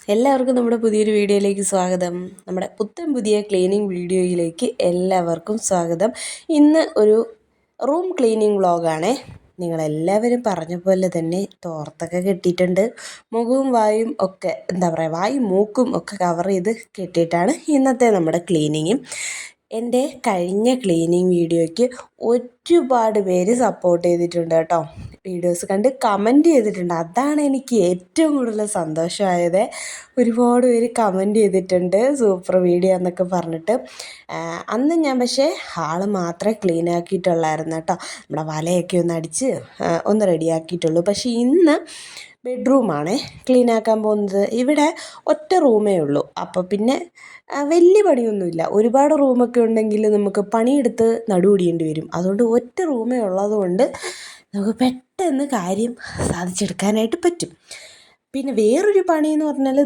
എല്ലാവർക്കും നമ്മുടെ പുതിയൊരു വീഡിയോയിലേക്ക് സ്വാഗതം. നമ്മുടെ പുത്തൻ പുതിയ ക്ലീനിങ് വീഡിയോയിലേക്ക് എല്ലാവർക്കും സ്വാഗതം. ഇന്ന് ഒരു റൂം ക്ലീനിങ് വ്ളോഗാണേ. നിങ്ങളെല്ലാവരും പറഞ്ഞ പോലെ തന്നെ തോർത്തൊക്കെ കെട്ടിയിട്ടുണ്ട്. മുഖവും വായും ഒക്കെ എന്താ പറയുക, വായും മൂക്കും ഒക്കെ കവർ ചെയ്ത് കെട്ടിയിട്ടാണ് ഇന്നത്തെ നമ്മുടെ ക്ലീനിങ്ങും. എൻ്റെ കഴിഞ്ഞ ക്ലീനിങ് വീഡിയോയ്ക്ക് ഒരുപാട് പേര് സപ്പോർട്ട് ചെയ്തിട്ടുണ്ട് കേട്ടോ. വീഡിയോസ് കണ്ട് കമൻറ്റ് ചെയ്തിട്ടുണ്ട്. അതാണ് എനിക്ക് ഏറ്റവും കൂടുതൽ സന്തോഷമായത്. ഒരുപാട് പേര് കമൻറ്റ് ചെയ്തിട്ടുണ്ട് സൂപ്പർ വീഡിയോ എന്നൊക്കെ പറഞ്ഞിട്ട്. അന്ന് ഞാൻ പക്ഷേ ഹാള് മാത്രമേ ക്ലീൻ ആക്കിയിട്ടുള്ളായിരുന്നു കേട്ടോ. നമ്മുടെ വലയൊക്കെ ഒന്ന് അടിച്ച് ഒന്ന് റെഡിയാക്കിയിട്ടുള്ളൂ. പക്ഷേ ഇന്ന് ബെഡ്റൂമാണേ ക്ലീൻ ആക്കാൻ പോകുന്നത്. ഇവിടെ ഒറ്റ റൂമേ ഉള്ളൂ. അപ്പോൾ പിന്നെ വലിയ പണിയൊന്നുമില്ല. ഒരുപാട് റൂമൊക്കെ ഉണ്ടെങ്കിൽ നമുക്ക് പണിയെടുത്ത് നടുവൊടിയേണ്ടി വരും. അതുകൊണ്ട് ഒറ്റ റൂമേ ഉള്ളതുകൊണ്ട് നമുക്ക് പെട്ടെന്ന് കാര്യം സാധിച്ചെടുക്കാനായിട്ട് പറ്റും. പിന്നെ വേറൊരു പണിയെന്ന് പറഞ്ഞാൽ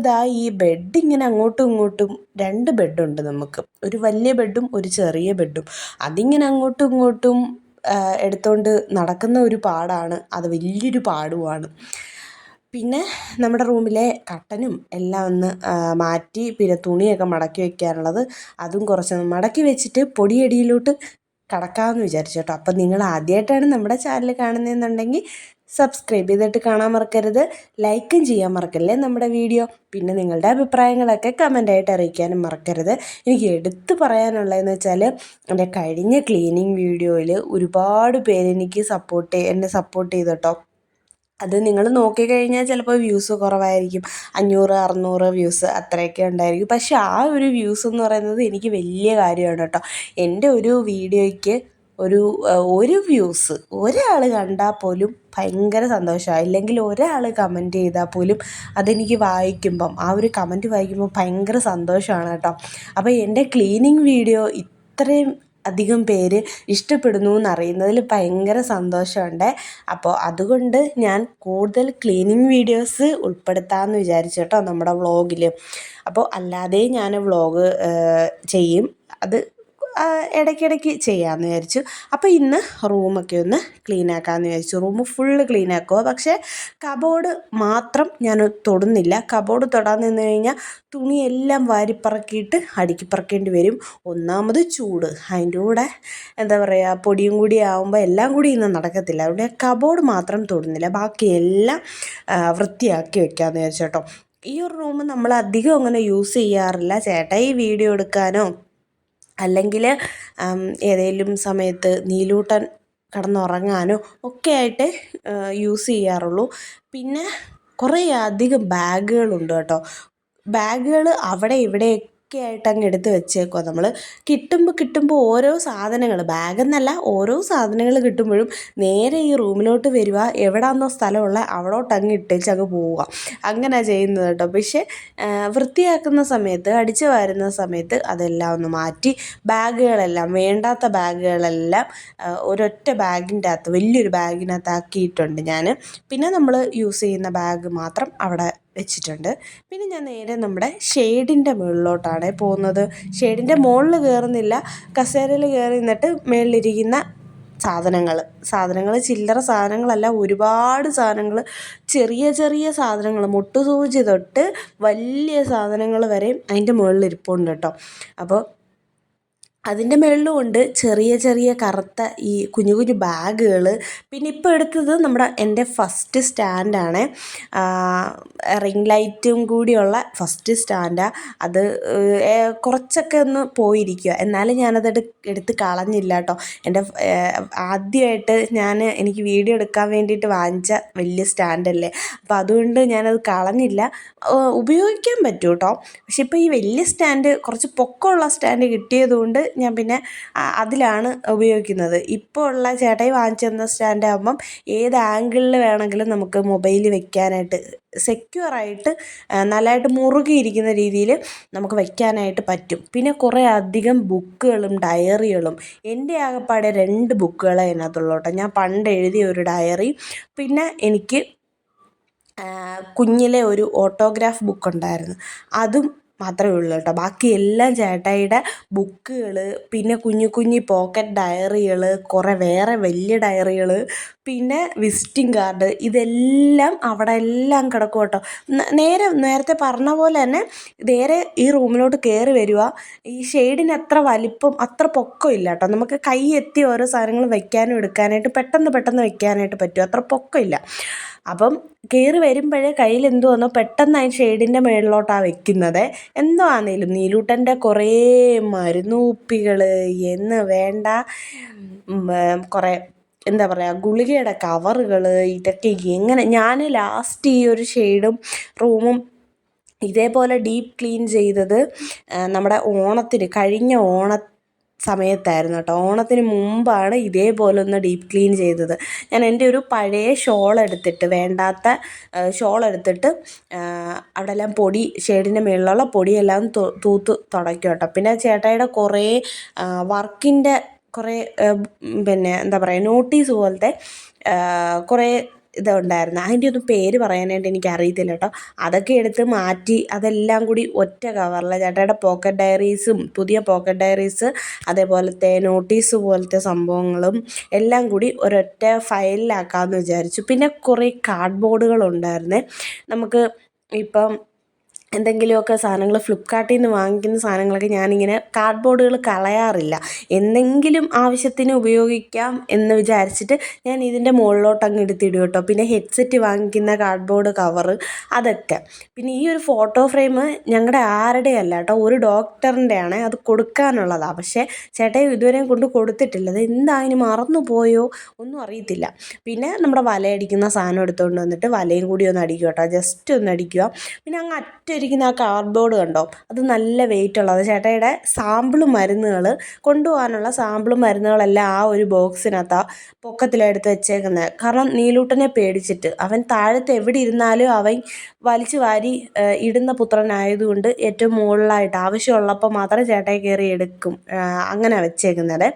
ഈ ബെഡ് ഇങ്ങനെ അങ്ങോട്ടും ഇങ്ങോട്ടും 2 ബെഡുണ്ട് നമുക്ക്. ഒരു വലിയ ബെഡും ഒരു ചെറിയ ബെഡും. അതിങ്ങനെ അങ്ങോട്ടും ഇങ്ങോട്ടും എടുത്തുകൊണ്ട് നടക്കുന്ന ഒരു പാടാണ്. അത് വലിയൊരു പാടുമാണ്. പിന്നെ നമ്മുടെ റൂമിലെ കർട്ടനും എല്ലാം ഒന്ന് മാറ്റി, പിന്നെ തുണിയൊക്കെ മടക്കി വയ്ക്കാനുള്ളത് അതും കുറച്ചൊന്ന് മടക്കി വെച്ചിട്ട് പൊടിയടിയിലോട്ട് കടക്കാമെന്ന് വിചാരിച്ചു കേട്ടോ. അപ്പം നിങ്ങൾ ആദ്യമായിട്ടാണ് നമ്മുടെ ചാനൽ കാണുന്നതെന്നുണ്ടെങ്കിൽ സബ്സ്ക്രൈബ് ചെയ്തിട്ട് കാണാൻ മറക്കരുത്. ലൈക്കും ചെയ്യാൻ മറക്കല്ലേ നമ്മുടെ വീഡിയോ. പിന്നെ നിങ്ങളുടെ അഭിപ്രായങ്ങളൊക്കെ കമൻ്റായിട്ട് അറിയിക്കാനും മറക്കരുത്. എനിക്ക് എടുത്തു പറയാനുള്ളതെന്ന് വെച്ചാൽ എൻ്റെ കഴിഞ്ഞ ക്ലീനിങ് വീഡിയോയിൽ ഒരുപാട് പേര് എന്നെ സപ്പോർട്ട് ചെയ്തു കേട്ടോ. അത് നിങ്ങൾ നോക്കിക്കഴിഞ്ഞാൽ ചിലപ്പോൾ വ്യൂസ് കുറവായിരിക്കും. 500 600 വ്യൂസ് അത്രയൊക്കെ ഉണ്ടായിരിക്കും. പക്ഷേ ആ ഒരു വ്യൂസ് എന്ന് പറയുന്നത് എനിക്ക് വലിയ കാര്യമാണ് കേട്ടോ. എൻ്റെ ഒരു വീഡിയോയ്ക്ക് ഒരു വ്യൂസ് ഒരാൾ കണ്ടാൽ പോലും ഭയങ്കര സന്തോഷമാണ്. ഇല്ലെങ്കിൽ ഒരാൾ കമൻറ്റ് ചെയ്താൽ പോലും അതെനിക്ക് വായിക്കുമ്പം, ആ ഒരു കമൻറ്റ് വായിക്കുമ്പോൾ ഭയങ്കര സന്തോഷമാണ് കേട്ടോ. അപ്പോൾ എൻ്റെ ക്ലീനിങ് വീഡിയോ ഇത്രയും അധികം പേര് ഇഷ്ടപ്പെടുന്നു എന്നറിയുന്നതിൽ ഭയങ്കര സന്തോഷമുണ്ട്. അപ്പോൾ അതുകൊണ്ട് ഞാൻ കൂടുതൽ ക്ലീനിങ് വീഡിയോസ് ഉൾപ്പെടുത്താമെന്ന് വിചാരിച്ചു കേട്ടോ നമ്മുടെ വ്ളോഗിൽ. അപ്പോൾ അല്ലാതെ ഞാൻ വ്ളോഗ് ചെയ്യും. അത് ഇടയ്ക്കിടയ്ക്ക് ചെയ്യാമെന്ന് വിചാരിച്ചു. അപ്പോൾ ഇന്ന് റൂമൊക്കെ ഒന്ന് ക്ലീൻ ആക്കാമെന്ന് വിചാരിച്ചു. റൂം ഫുള്ള് ക്ലീൻ ആക്കുക. പക്ഷേ കബോർഡ് മാത്രം ഞാൻ തൊടുന്നില്ല. കബോർഡ് തൊടാൻ നിന്ന് കഴിഞ്ഞാൽ തുണിയെല്ലാം വാരിപ്പറക്കിയിട്ട് അടുക്കി പറക്കേണ്ടി വരും. ഒന്നാമത് ചൂട്, അതിൻ്റെ കൂടെ എന്താ പറയുക, പൊടിയും കൂടി ആകുമ്പോൾ എല്ലാം കൂടി ഇന്ന് നടക്കത്തില്ല. അതുകൊണ്ട് കബോർഡ് മാത്രം തൊടുന്നില്ല, ബാക്കിയെല്ലാം വൃത്തിയാക്കി വെക്കാമെന്ന് വിചാരിച്ചു കേട്ടോ. ഈ ഒരു റൂം നമ്മൾ അധികം അങ്ങനെ യൂസ് ചെയ്യാറില്ല. ചേട്ടായി വീഡിയോ എടുക്കാനോ അല്ലെങ്കിൽ ഏതെങ്കിലും സമയത്ത് നീലൂട്ടൻ കിടന്നുറങ്ങാനോ ഒക്കെ ആയിട്ട് യൂസ് ചെയ്യാറുള്ളൂ. പിന്നെ കുറേ അധികം ബാഗുകളുണ്ട് കേട്ടോ. ബാഗുകൾ അവിടെ ഇവിടെയൊക്കെ ആയിട്ട് അങ്ങ് എടുത്ത് വെച്ചേക്കുക. നമ്മൾ കിട്ടുമ്പോൾ ഓരോ സാധനങ്ങൾ, ബാഗെന്നല്ല, ഓരോ സാധനങ്ങൾ കിട്ടുമ്പോഴും നേരെ ഈ റൂമിലോട്ട് വരിക, എവിടെയാണെന്നോ സ്ഥലമുള്ള അവിടോട്ട് അങ്ങ് ഇട്ടേച്ച് അങ്ങ് പോവുക. അങ്ങനെ ചെയ്യുന്നത് കേട്ടോ. പക്ഷേ വൃത്തിയാക്കുന്ന സമയത്ത്, അടിച്ചു വാരുന്ന സമയത്ത് അതെല്ലാം ഒന്ന് മാറ്റി ബാഗുകളെല്ലാം, വേണ്ടാത്ത ബാഗുകളെല്ലാം ഒരൊറ്റ ബാഗിൻ്റെ അകത്ത്, വലിയൊരു ബാഗിനകത്ത് ആക്കിയിട്ടുണ്ട് ഞാൻ. പിന്നെ നമ്മൾ യൂസ് ചെയ്യുന്ന ബാഗ് മാത്രം അവിടെ വെച്ചിട്ടുണ്ട്. പിന്നെ ഞാൻ നേരെ നമ്മുടെ ഷെയ്ഡിൻ്റെ മുകളിലോട്ടാണ് പോകുന്നത്. ഷെയ്ഡിൻ്റെ മുകളിൽ കയറുന്നില്ല, കസേരയിൽ കയറി നിന്നിട്ട് മുകളിലിരിക്കുന്ന സാധനങ്ങൾ ചില്ലറ സാധനങ്ങളല്ല, ഒരുപാട് സാധനങ്ങൾ, ചെറിയ ചെറിയ സാധനങ്ങൾ, മുട്ടുസൂചി തൊട്ട് വലിയ സാധനങ്ങൾ വരെയും അതിൻ്റെ മുകളിൽ ഇരിപ്പുണ്ട് കേട്ടോ. അപ്പോൾ അതിൻ്റെ മുകളിലും ഉണ്ട് ചെറിയ ചെറിയ കറുത്ത ഈ കുഞ്ഞു കുഞ്ഞു ബാഗുകൾ. പിന്നെ ഇപ്പോൾ എടുത്തത് എൻ്റെ ഫസ്റ്റ് സ്റ്റാൻഡാണ്. റിംഗ് ലൈറ്റും കൂടിയുള്ള ഫസ്റ്റ് സ്റ്റാൻഡാണ്. അത് കുറച്ചൊക്കെ ഒന്ന് പോയിരിക്കുക, എന്നാലും ഞാനത് എടുത്ത് കളഞ്ഞില്ല കേട്ടോ. എൻ്റെ ആദ്യമായിട്ട് എനിക്ക് വീഡിയോ എടുക്കാൻ വേണ്ടിയിട്ട് വാങ്ങിച്ച വലിയ സ്റ്റാൻഡല്ലേ, അപ്പോൾ അതുകൊണ്ട് ഞാനത് കളഞ്ഞില്ല. ഉപയോഗിക്കാൻ പറ്റും കേട്ടോ. പക്ഷെ ഇപ്പോൾ ഈ വലിയ സ്റ്റാൻഡ്, കുറച്ച് പൊക്കമുള്ള സ്റ്റാൻഡ് കിട്ടിയതുകൊണ്ട് ഞാൻ പിന്നെ അതിലാണ് ഉപയോഗിക്കുന്നത്. ഇപ്പോൾ ഉള്ള ചേട്ടായി വാങ്ങിച്ചു തന്ന സ്റ്റാൻഡ് ആകുമ്പം ഏത് ആംഗിളിൽ വേണമെങ്കിലും നമുക്ക് മൊബൈൽ വെക്കാനായിട്ട്, സെക്യൂറായിട്ട് നല്ലതായിട്ട് മുറുകിയിരിക്കുന്ന രീതിയിൽ നമുക്ക് വയ്ക്കാനായിട്ട് പറ്റും. പിന്നെ കുറേ അധികം ബുക്കുകളും ഡയറികളും, എൻ്റെ ആകെപ്പാടെ 2 ബുക്കുകളെ അതിനകത്തുള്ളൂ കേട്ടോ. ഞാൻ പണ്ട് എഴുതിയ ഒരു ഡയറി, പിന്നെ എനിക്ക് കുഞ്ഞിലെ ഒരു ഓട്ടോഗ്രാഫ് ബുക്കുണ്ടായിരുന്നു, അതും മാത്രമേ ഉള്ളൂ കേട്ടോ. ബാക്കി എല്ലാം ചേട്ടായിയുടെ ബുക്കുകൾ, പിന്നെ കുഞ്ഞു കുഞ്ഞു പോക്കറ്റ് ഡയറികൾ, കുറേ വേറെ വലിയ ഡയറികൾ, പിന്നെ വിസിറ്റിംഗ് കാർഡ്, ഇതെല്ലാം അവിടെ എല്ലാം കിടക്കും കേട്ടോ. നേരത്തെ പറഞ്ഞ പോലെ തന്നെ നേരെ ഈ റൂമിലോട്ട് കയറി വരിക. ഈ ഷെയ്ഡിന് അത്ര വലിപ്പം അത്ര പൊക്കം ഇല്ല കേട്ടോ. നമുക്ക് കൈ എത്തി ഓരോ സാധനങ്ങൾ വയ്ക്കാനും എടുക്കാനായിട്ട് പെട്ടെന്ന് വയ്ക്കാനായിട്ട് പറ്റും. അത്ര പൊക്കമില്ല. അപ്പം കയറി വരുമ്പോഴേ കയ്യിൽ എന്തോ വന്നോ പെട്ടെന്ന് അതിന് ഷെയ്ഡിൻ്റെ മുകളിലോട്ടാണ് വെക്കുന്നത്. എന്തോ ആണെങ്കിലും നീലൂട്ടൻ്റെ കുറേ മരുന്നുകുപ്പികൾ എന്ന് വേണ്ട, കുറേ എന്താ പറയുക, ഗുളികയുടെ കവറുകൾ, ഇതൊക്കെ എങ്ങനെ ഞാൻ ലാസ്റ്റ് ഈ ഒരു ഷെയ്ഡും റൂമും ഇതേപോലെ ഡീപ്പ് ക്ലീൻ ചെയ്തത് നമ്മുടെ കഴിഞ്ഞ സമയത്തായിരുന്നു കേട്ടോ. ഓണത്തിന് മുമ്പാണ് ഇതേപോലെ ഒന്ന് ഡീപ്പ് ക്ലീൻ ചെയ്തത്. ഞാൻ എൻ്റെ ഒരു പഴയ ഷോൾ എടുത്തിട്ട്, വേണ്ടാത്ത ഷോൾ എടുത്തിട്ട് അവിടെ എല്ലാം ഷെയ്ഡിൻ്റെ മുകളിലുള്ള പൊടിയെല്ലാം തൂത്ത് തുടയ്ക്കും കേട്ടോ. പിന്നെ ചേട്ടായിയുടെ കുറേ വർക്കിൻ്റെ കുറേ പിന്നെ എന്താ പറയുക, നോട്ടീസ് പോലത്തെ കുറേ ഇതുണ്ടായിരുന്നു. അതിൻ്റെ ഒന്നും പേര് പറയാനായിട്ട് എനിക്കറിയത്തില്ല കേട്ടോ. അതൊക്കെ എടുത്ത് മാറ്റി അതെല്ലാം കൂടി ഒറ്റ കവറിൽ ചേട്ടായുടെ പോക്കറ്റ് ഡയറീസും, പുതിയ പോക്കറ്റ് ഡയറീസ്, അതേപോലത്തെ നോട്ടീസ് പോലത്തെ സംഭവങ്ങളും എല്ലാം കൂടി ഒരൊറ്റ ഫയലിലാക്കാമെന്ന് വിചാരിച്ചു. പിന്നെ കുറേ കാർഡ് ബോർഡുകളുണ്ടായിരുന്നേ. നമുക്ക് ഇപ്പം എന്തെങ്കിലുമൊക്കെ സാധനങ്ങൾ ഫ്ലിപ്കാർട്ടിൽ നിന്ന് വാങ്ങിക്കുന്ന സാധനങ്ങളൊക്കെ ഞാനിങ്ങനെ കാർഡ് ബോർഡുകൾ കളയാറില്ല. എന്തെങ്കിലും ആവശ്യത്തിന് ഉപയോഗിക്കാം എന്ന് വിചാരിച്ചിട്ട് ഞാൻ ഇതിൻ്റെ മുകളിലോട്ട് അങ്ങ് എടുത്തിടും കേട്ടോ. പിന്നെ ഹെഡ്സെറ്റ് വാങ്ങിക്കുന്ന കാർഡ് ബോർഡ് കവറ്, അതൊക്കെ. പിന്നെ ഈ ഒരു ഫോട്ടോ ഫ്രെയിം ഞങ്ങളുടെ ആരുടെയും അല്ല കേട്ടോ, ഒരു ഡോക്ടറിൻ്റെയാണ്. അത് കൊടുക്കാനുള്ളതാണ്. പക്ഷേ ചേട്ടായി ഇതുവരെയും കൊടുത്തിട്ടില്ല. അത് എന്താ അതിന് മറന്നു പോയോ ഒന്നും അറിയത്തില്ല. പിന്നെ നമ്മുടെ വലയടിക്കുന്ന സാധനം എടുത്തുകൊണ്ട് വന്നിട്ട് വലയും കൂടി ഒന്ന് അടിക്കുക കേട്ടോ, ജസ്റ്റ് ഒന്ന് അടിക്കുക. പിന്നെ അങ്ങ് ഇരിക്കുന്ന ആ കാർഡ് ബോർഡ് കണ്ടോ, അത് നല്ല വെയിറ്റ് ഉള്ളത്. ചേട്ടായിയുടെ സാമ്പിൾ മരുന്നുകൾ കൊണ്ടുപോകാനുള്ള സാമ്പിൾ മരുന്നുകളെല്ലാം ആ ഒരു ബോക്സിനകത്താണ് പൊക്കത്തിലെടുത്ത് വെച്ചേക്കുന്നത്. കാരണം നീലൂട്ടനെ പേടിച്ചിട്ട് അവൻ താഴത്ത് എവിടെ ഇരുന്നാലും അവൻ വലിച്ചു വാരി ഇടുന്ന പുത്രനായതുകൊണ്ട് ഏറ്റവും മുകളിലായിട്ട് ആവശ്യമുള്ളപ്പോൾ മാത്രം ചേട്ടായി കയറി എടുക്കും. അങ്ങനെ വെച്ചേക്കുന്നത്.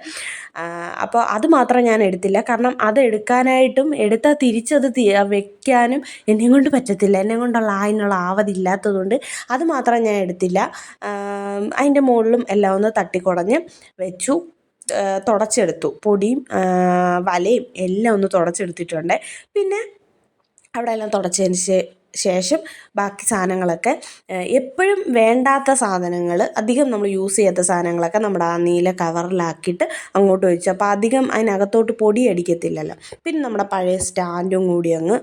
അപ്പോൾ അത് മാത്രം ഞാൻ എടുത്തില്ല. കാരണം അത് എടുക്കാനായിട്ടും എടുത്താൽ തിരിച്ചത് വെക്കാനും എന്നെ കൊണ്ട് പറ്റത്തില്ല. എന്നെ കൊണ്ടുള്ള അതിനുള്ള ആവതില്ലാത്തതുകൊണ്ട് അത് മാത്രം ഞാൻ എടുത്തില്ല. അതിൻ്റെ മുകളിലും എല്ലാം ഒന്ന് തട്ടിക്കുടഞ്ഞ് വെച്ചു. തുടച്ചെടുത്തു. പൊടിയും വലയും എല്ലാം ഒന്ന് തുടച്ചെടുത്തിട്ടുണ്ട്. പിന്നെ അവിടെ എല്ലാം തുടച്ചതിന് ശേഷം ബാക്കി സാധനങ്ങളൊക്കെ, എപ്പോഴും വേണ്ടാത്ത സാധനങ്ങൾ, അധികം നമ്മൾ യൂസ് ചെയ്യാത്ത സാധനങ്ങളൊക്കെ നമ്മുടെ ആ നീല കവറിലാക്കിയിട്ട് അങ്ങോട്ട് വെച്ചു. അപ്പോൾ അധികം അതിനകത്തോട്ട് പൊടി അടിക്കത്തില്ലല്ലോ. പിന്നെ നമ്മുടെ പഴയ സ്റ്റാൻഡും കൂടി അങ്ങ്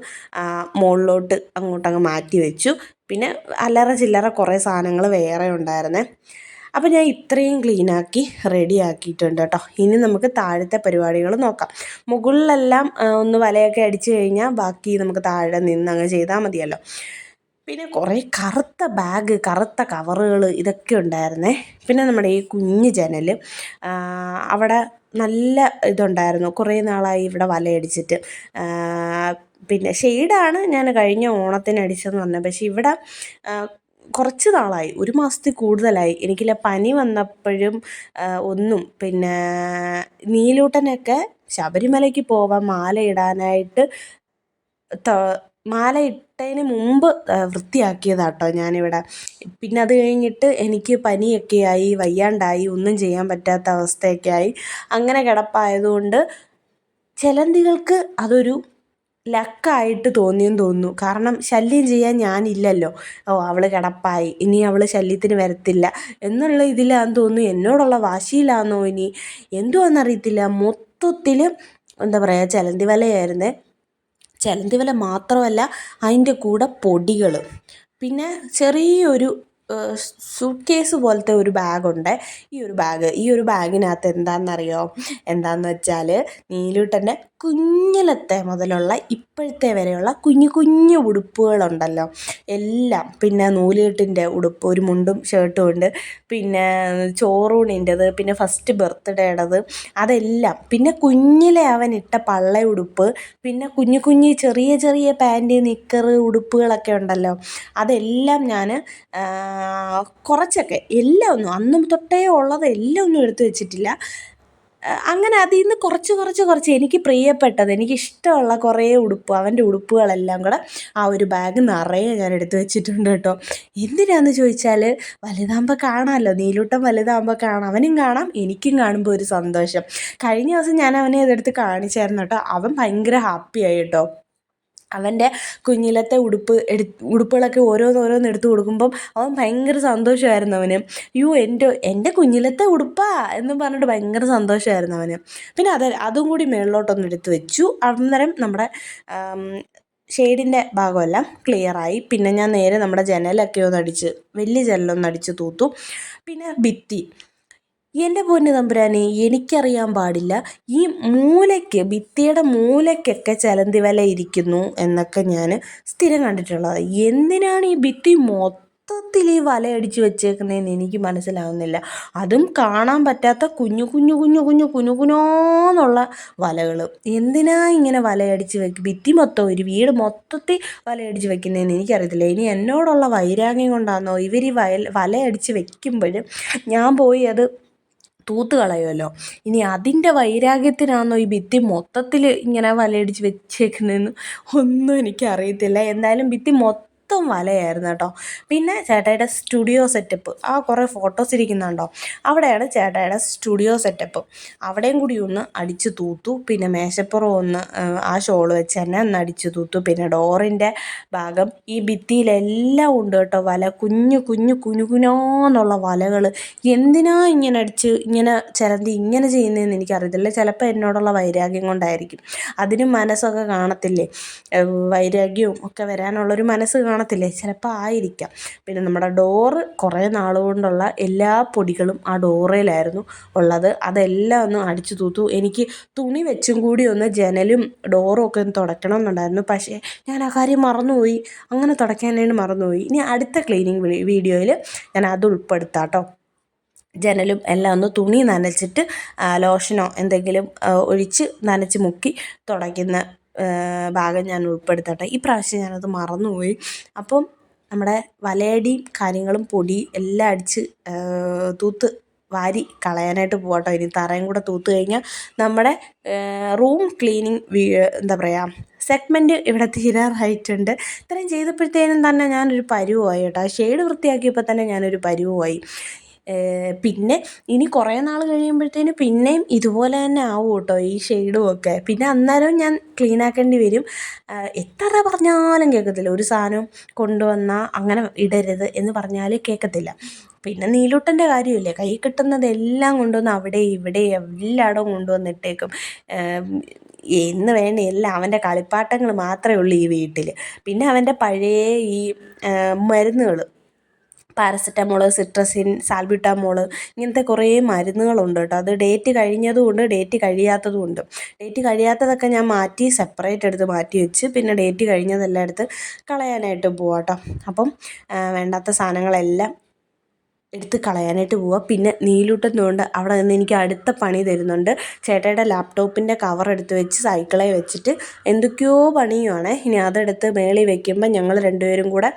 മുകളിലോട്ട് അങ്ങോട്ടങ്ങ് മാറ്റി വെച്ചു. പിന്നെ അല്ലറ ചില്ലറ കുറേ സാധനങ്ങൾ വേറെ ഉണ്ടായിരുന്നേ. അപ്പോൾ ഞാൻ ഇത്രയും ക്ലീനാക്കി റെഡി ആക്കിയിട്ടുണ്ട് കേട്ടോ. ഇനി നമുക്ക് താഴത്തെ പരിപാടികൾ നോക്കാം. മുകളിലെല്ലാം ഒന്ന് വലയൊക്കെ അടിച്ചു കഴിഞ്ഞാൽ ബാക്കി നമുക്ക് താഴെ നിന്നങ്ങ് ചെയ്താൽ മതിയല്ലോ. പിന്നെ കുറേ കറുത്ത ബാഗ്, കറുത്ത കവറുകൾ, ഇതൊക്കെ ഉണ്ടായിരുന്നേ. പിന്നെ നമ്മുടെ ഈ കുഞ്ഞ് ജനൽ, അവിടെ നല്ല ഇതുണ്ടായിരുന്നു. കുറേ നാളായി ഇവിടെ വലയടിച്ചിട്ട്. പിന്നെ ഷെയ്ഡാണ് ഞാൻ കഴിഞ്ഞ ഓണത്തിന് അടിച്ചതെന്ന് പറഞ്ഞത്. പക്ഷേ ഇവിടെ കുറച്ച് നാളായി, ഒരു മാസത്തിൽ കൂടുതലായി. എനിക്കില്ല പനി വന്നപ്പോഴും ഒന്നും. പിന്നെ നീലൂട്ടനൊക്കെ ശബരിമലയ്ക്ക് പോവാൻ മാല ഇടാനായിട്ട് മാല ഇട്ടതിന് മുമ്പ് വൃത്തിയാക്കിയതാട്ടോ ഞാനിവിടെ. പിന്നെ അത് കഴിഞ്ഞിട്ട് എനിക്ക് പനിയൊക്കെ ആയി, വയ്യാണ്ടായി, ഒന്നും ചെയ്യാൻ പറ്റാത്ത അവസ്ഥയൊക്കെ ആയി. അങ്ങനെ കിടപ്പായതുകൊണ്ട് ചിലന്തികൾക്ക് അതൊരു ലക്കായിട്ട് തോന്നിയെന്ന് തോന്നുന്നു. കാരണം ശല്യം ചെയ്യാൻ ഞാനില്ലല്ലോ. അവൾ കിടപ്പായി, ഇനി അവൾ ശല്യത്തിന് വരത്തില്ല എന്നുള്ള ഇതിലാന്ന് തോന്നുന്നു. എന്നോടുള്ള വാശിയിലാണെന്നോ ഇനി എന്തുവാണെന്നറിയത്തില്ല. മൊത്തത്തിൽ എന്താ പറയുക, ചിലന്തി വലയായിരുന്നേ. ചിലന്തി വല മാത്രമല്ല, അതിൻ്റെ കൂടെ പൊടികൾ. പിന്നെ ചെറിയൊരു സൂട്ട് കേസ് പോലത്തെ ഒരു ബാഗുണ്ട്. ഈ ഒരു ബാഗിനകത്ത് എന്താണെന്ന് വെച്ചാൽ നീലൂട്ടൻ്റെ കുഞ്ഞിലത്തെ മുതലുള്ള ഇപ്പോഴത്തെ വരെയുള്ള കുഞ്ഞു കുഞ്ഞു ഉടുപ്പുകളുണ്ടല്ലോ, എല്ലാം. പിന്നെ നൂലുകെട്ടിൻ്റെ ഉടുപ്പ്, ഒരു മുണ്ടും ഷർട്ടും ഉണ്ട്. പിന്നെ ചോറൂണിൻ്റെത്, പിന്നെ ഫസ്റ്റ് ബർത്ത്ഡേയുടേത്, അതെല്ലാം. പിന്നെ കുഞ്ഞിലെ അവൻ ഇട്ട പള്ള ഉടുപ്പ്, പിന്നെ കുഞ്ഞു കുഞ്ഞു ചെറിയ ചെറിയ പാൻറ്, നിക്കറ്, ഉടുപ്പുകളൊക്കെ ഉണ്ടല്ലോ, അതെല്ലാം ഞാൻ കുറച്ചൊക്കെ, എല്ലാം ഒന്നും അന്നും തൊട്ടേ ഉള്ളത് എല്ലാം ഒന്നും എടുത്തു വെച്ചിട്ടില്ല. അങ്ങനെ അതിൽ നിന്ന് കുറച്ച് എനിക്ക് പ്രിയപ്പെട്ടത് എനിക്കിഷ്ടമുള്ള കുറേ അവൻ്റെ ഉടുപ്പുകളെല്ലാം കൂടെ ആ ഒരു ബാഗ് നിറയെ ഞാൻ എടുത്ത് വെച്ചിട്ടുണ്ട് കേട്ടോ. എന്തിനാന്ന് ചോദിച്ചാൽ വലുതാകുമ്പോൾ കാണാമല്ലോ, നീലൂട്ടൻ വലുതാകുമ്പോൾ കാണാം, അവനും കാണാം എനിക്കും കാണുമ്പോൾ ഒരു സന്തോഷം. കഴിഞ്ഞ ദിവസം ഞാൻ അവനെ അതെടുത്ത് കാണിച്ചായിരുന്നു കേട്ടോ. അവൻ ഭയങ്കര ഹാപ്പിയായി കേട്ടോ. അവൻ്റെ കുഞ്ഞിലത്തെ ഉടുപ്പുകളൊക്കെ ഓരോന്നോരോന്ന് എടുത്ത് കൊടുക്കുമ്പം അവൻ ഭയങ്കര സന്തോഷമായിരുന്നു അവന്. എൻ്റെ കുഞ്ഞിലത്തെ ഉടുപ്പാ എന്നും പറഞ്ഞിട്ട് ഭയങ്കര സന്തോഷമായിരുന്നു അവന്. പിന്നെ അതും കൂടി മേളിലോട്ടൊന്ന് എടുത്ത് വെച്ചു. അന്നേരം നമ്മുടെ ഷെയ്ഡിൻ്റെ ഭാഗമെല്ലാം ക്ലിയറായി. പിന്നെ ഞാൻ നേരെ നമ്മുടെ ജനലൊക്കെ വലിയ ജനലൊന്ന് അടിച്ച് തൂത്തു. പിന്നെ എൻ്റെ പൊന്നു തമ്പുരാനെ, എനിക്കറിയാൻ പാടില്ല ഈ ഭിത്തിയുടെ മൂലയ്ക്കൊക്കെ ചിലന്തി വല ഇരിക്കുന്നു എന്നൊക്കെ ഞാൻ സ്ഥിരം കണ്ടിട്ടുള്ളത്. എന്തിനാണ് ഈ ഭിത്തി മൊത്തത്തിൽ ഈ വലയടിച്ച് വെച്ചേക്കുന്നതെന്ന് എനിക്ക് മനസ്സിലാവുന്നില്ല. അതും കാണാൻ പറ്റാത്ത കുഞ്ഞുകുഞ്ഞോന്നുള്ള വലകൾ. എന്തിനാ ഇങ്ങനെ വലയടിച്ച് ഭിത്തി മൊത്തം ഒരു വീട് മൊത്തത്തിൽ വലയടിച്ച് വെക്കുന്നതെന്ന് എനിക്കറിയത്തില്ല. ഇനി എന്നോടുള്ള വൈരാഗ്യം കൊണ്ടാണോ ഇവർ ഈ വലയടിച്ച് വെക്കുമ്പോൾ ഞാൻ പോയി അത് തൂത്ത് കളയുമല്ലോ, ഇനി അതിൻ്റെ വൈരാഗ്യത്തിനാണോ ഈ ഭിത്തി മൊത്തത്തിൽ ഇങ്ങനെ വലയടിച്ച് വെച്ചേക്കുന്നതെന്ന് ഒന്നും എനിക്കറിയത്തില്ല. എന്തായാലും ഭിത്തി മൊത്തം വലയായിരുന്നു കേട്ടോ. പിന്നെ ചേട്ടായിയുടെ സ്റ്റുഡിയോ സെറ്റപ്പ്, കുറേ ഫോട്ടോസ് ഇരിക്കുന്നുണ്ടോ, അവിടെയാണ് ചേട്ടായിയുടെ സ്റ്റുഡിയോ സെറ്റപ്പ്. അവിടെയും കൂടി ഒന്ന് അടിച്ച് തൂത്തു. പിന്നെ മേശപ്പുറം ഒന്ന് ആ ഷോൾ വെച്ച് തന്നെ ഒന്ന് അടിച്ച് തൂത്തു. പിന്നെ ഡോറിൻ്റെ ഭാഗം ഈ ഭിത്തിയിലെല്ലാം ഉണ്ട് കേട്ടോ വല, കുഞ്ഞുകുഞ്ഞോന്നുള്ള വലകൾ. എന്തിനാ ഇങ്ങനെ ചിലന്തി ഇങ്ങനെ ചെയ്യുന്നതെന്ന് എനിക്കറിയത്തില്ല. ചിലപ്പോൾ എന്നോടുള്ള വൈരാഗ്യം കൊണ്ടായിരിക്കും. അതിനും മനസ്സൊക്കെ കാണത്തില്ലേ, വൈരാഗ്യവും ഒക്കെ വരാനുള്ളൊരു മനസ്സ് കാണത്തില്ലേ, ചിലപ്പോൾ ആയിരിക്കാം. പിന്നെ നമ്മുടെ ഡോറ് കുറേ നാളുകൊണ്ടുള്ള എല്ലാ പൊടികളും ആ ഡോറയിലായിരുന്നു ഉള്ളത്. അതെല്ലാം ഒന്ന് അടിച്ചു തൂത്തു. എനിക്ക് തുണി വെച്ചും കൂടി ഒന്ന് ജനലും ഡോറും ഒക്കെ ഒന്ന് തുടയ്ക്കണം എന്നുണ്ടായിരുന്നു. പക്ഷേ ഞാൻ ആ കാര്യം മറന്നുപോയി, അങ്ങനെ തുടയ്ക്കാനായിട്ട് മറന്നുപോയി. ഇനി അടുത്ത ക്ലീനിങ് വീഡിയോയിൽ ഞാൻ അത് ഉൾപ്പെടുത്താം കേട്ടോ. ജനലും എല്ലാം ഒന്ന് തുണി നനച്ചിട്ട് ലോഷനോ എന്തെങ്കിലും ഒഴിച്ച് നനച്ച് മുക്കി തുടയ്ക്കുന്ന ഭാഗം ഞാൻ ഉൾപ്പെടുത്തട്ടെ. ഈ പ്രാവശ്യം ഞാനത് മറന്നുപോയി. അപ്പം നമ്മുടെ വലയടിയും കാര്യങ്ങളും പൊടി എല്ലാം അടിച്ച് തൂത്ത് വാരി കളയാനായിട്ട് പോകട്ടോ. ഇനി തറയും കൂടെ തൂത്ത് കഴിഞ്ഞാൽ നമ്മുടെ റൂം ക്ലീനിങ് എന്താ പറയുക സെഗ്മെൻറ്റ് ഇവിടെ തീരാറായിട്ടുണ്ട്. ഇത്രയും ചെയ്തപ്പോഴത്തേനും തന്നെ ഞാനൊരു പരുവമായി കേട്ടോ. ഷെയ്ഡ് വൃത്തിയാക്കിയപ്പോൾ തന്നെ ഞാനൊരു പരുവമായി. പിന്നെ ഇനി കുറേ നാൾ കഴിയുമ്പോഴത്തേന് പിന്നെയും ഇതുപോലെ തന്നെ ആവും കേട്ടോ ഈ ഷെയ്ഡും ഒക്കെ. പിന്നെ അന്നേരം ഞാൻ ക്ലീൻ ആക്കേണ്ടി വരും. എത്ര പറഞ്ഞാലും കേൾക്കത്തില്ല. ഒരു സാധനം കൊണ്ടുവന്നാൽ അങ്ങനെ ഇടരുത് എന്ന് പറഞ്ഞാൽ കേൾക്കത്തില്ല. പിന്നെ നീലൂട്ടൻ്റെ കാര്യമില്ലേ, കൈ കിട്ടുന്നതെല്ലാം കൊണ്ടുവന്ന് അവിടെ ഇവിടെ എല്ലായിടവും കൊണ്ടുവന്നിട്ടേക്കും. എന്ന് വേണ്ട എല്ലാം അവൻ്റെ കളിപ്പാട്ടങ്ങൾ മാത്രമേ ഉള്ളൂ ഈ വീട്ടിൽ. പിന്നെ അവൻ്റെ പഴയ ഈ മരുന്നുകൾ, പാരസെറ്റമോൾ, സിട്രസിൻ, സാൽബ്യൂട്ടാമോൾ, ഇങ്ങനത്തെ കുറേ മരുന്നുകളുണ്ട് കേട്ടോ. അത് ഡേറ്റ് കഴിഞ്ഞതുമുണ്ട്, ഡേറ്റ് കഴിയാത്തതുമുണ്ട്. ഡേറ്റ് കഴിയാത്തതൊക്കെ ഞാൻ സെപ്പറേറ്റ് എടുത്ത് മാറ്റി വെച്ച്, പിന്നെ ഡേറ്റ് കഴിഞ്ഞതെല്ലാം എടുത്ത് കളയാനായിട്ട് പോവാം കേട്ടോ. അപ്പം വേണ്ടാത്ത സാധനങ്ങളെല്ലാം എടുത്ത് കളയാനായിട്ട് പോവുക. പിന്നെ നീലൂട്ടുന്നതുകൊണ്ട് അവിടെ നിന്ന് എനിക്ക് അടുത്ത പണി തരുന്നുണ്ട്. ചേട്ടയുടെ ലാപ്ടോപ്പിൻ്റെ കവർ എടുത്ത് വെച്ച് സൈക്കിളെ വെച്ചിട്ട് എന്തൊക്കെയോ പണിയുവാണ്. ഇനി അതെടുത്ത് മേളിൽ വെക്കുമ്പോൾ ഞങ്ങൾ രണ്ടുപേരും കൂടെ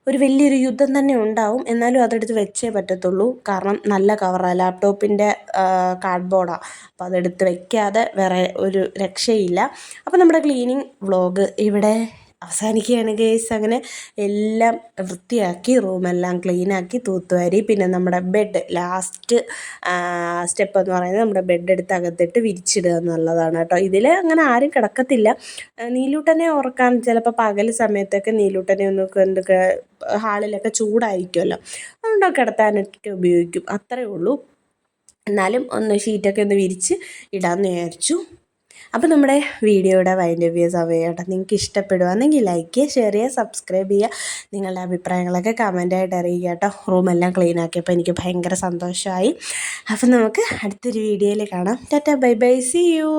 ഒരു വലിയൊരു യുദ്ധം തന്നെ ഉണ്ടാവും. എന്നാലും അതെടുത്ത് വെച്ചേ പറ്റത്തുള്ളൂ. കാരണം നല്ല കവറാണ്, ലാപ്ടോപ്പിൻ്റെ കാർഡ്ബോർഡാണ്. അപ്പോൾ അതെടുത്ത് വെക്കാതെ വേറെ ഒരു രക്ഷയില്ല. അപ്പോൾ നമ്മുടെ ക്ലീനിങ് വ്ളോഗ് ഇവിടെ അവസാനിക്കുകയാണ് ഗൈസ്. അങ്ങനെ എല്ലാം വൃത്തിയാക്കി റൂമെല്ലാം ക്ലീനാക്കി തൂത്തുവാരി. പിന്നെ നമ്മുടെ ബെഡ് ലാസ്റ്റ് സ്റ്റെപ്പ് എന്ന് പറയുന്നത് നമ്മുടെ ബെഡ് എടുത്ത് അകത്തിട്ട് വിരിച്ചിടുക എന്നുള്ളതാണ് കേട്ടോ. ഇതിൽ അങ്ങനെ ആരും കിടക്കത്തില്ല. നീലൂട്ടനെ ഉറക്കാൻ ചിലപ്പോൾ പകൽ സമയത്തൊക്കെ നീലൂട്ടനെ ഒന്ന് ഹാളിലൊക്കെ ചൂടായിരിക്കുമല്ലോ, അതുകൊണ്ടൊക്കെ കിടത്താനൊക്കെ ഉപയോഗിക്കും, അത്രയേ ഉള്ളൂ. എന്നാലും ഒന്ന് ഷീറ്റൊക്കെ ഒന്ന് വിരിച്ച് ഇടാമെന്ന് വിചാരിച്ചു. അപ്പോൾ നമ്മുടെ വീഡിയോയുടെ വൈൻഡപ്പ് ചെയ്യുക സമയമായിട്ട് നിങ്ങൾക്ക് ഇഷ്ടപ്പെടുകയാണെങ്കിൽ ലൈക്ക് ചെയ്യുക, ഷെയർ ചെയ്യുക, സബ്സ്ക്രൈബ് ചെയ്യുക. നിങ്ങളുടെ അഭിപ്രായങ്ങളൊക്കെ കമൻറ്റായിട്ട് അറിയിക്കുക കേട്ടോ. റൂമെല്ലാം ക്ലീൻ ആക്കിയപ്പോൾ എനിക്ക് ഭയങ്കര സന്തോഷമായി. അപ്പോൾ നമുക്ക് അടുത്തൊരു വീഡിയോയിൽ കാണാം. Ta-ta, bye bye, see U.